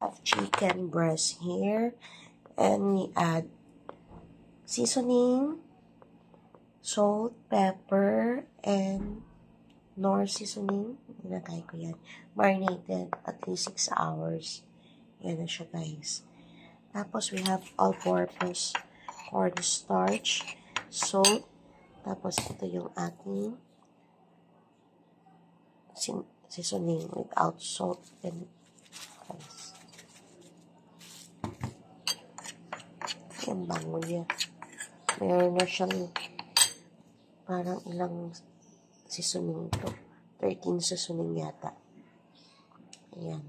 Of chicken breast here. And we add seasoning, salt, pepper, and Knorr seasoning. Nilagay ko yan. Marinated at least 6 hours. Yan na siya, guys. Tapos, we have all-purpose cornstarch, salt. Tapos, ito yung ating seasoning without salt and guys. Yung bango niya. Meron na siyang parang ilang seasoning ito. 13 seasoning yata. Ayan.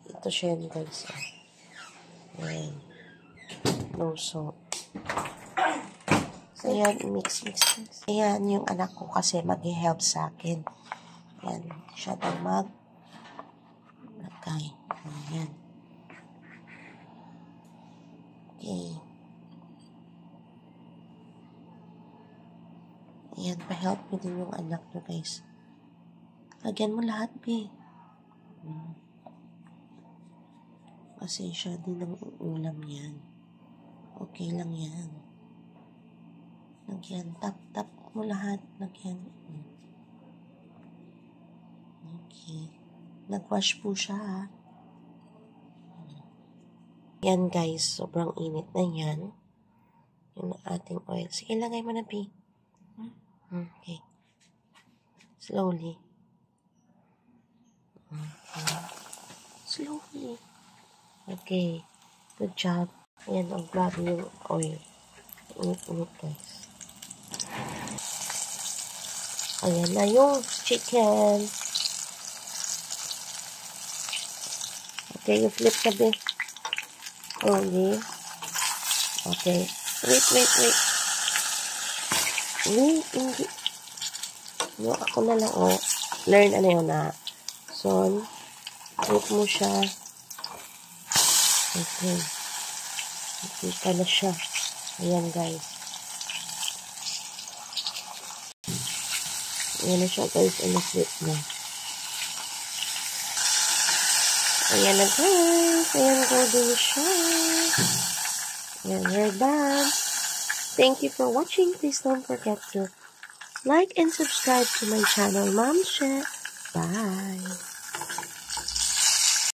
Ito siya yan, guys. Ayan. No salt. So, ayan. Mix. Ayan, yung anak ko kasi mag-help sa akin. Ayan. Siya daw mag-lagay. Ayan. Okay. Ayan, pa-help mo din yung anak nyo, guys. Lagyan mo lahat, be. Kasi siya din ang ulam yan. Okay lang yan. Lagyan. Tap mo lahat. Lagyan. Okay. Nag-wash po siya, ha. Yan, guys. Sobrang init na yan. Yung ating oil. Sige, lagay mo na, be. Okay. Slowly. Okay. Slowly. Okay. Good job. Ayan, ang grabe yung oil. Init, guys. Ayan na yung chicken. Okay, you flip ka, be. Slowly. Okay. Wait. Hindi. No, ako na lang, learn ano yun na. So, flip mo siya. Okay. Kita na siya. Ayan, guys. Ayan na siya, guys. Ano flip na. Ayan na, guys. Ayan, golden siya. Ayan, we're done. Thank you for watching. Please don't forget to like and subscribe to my channel, Mom She. Bye.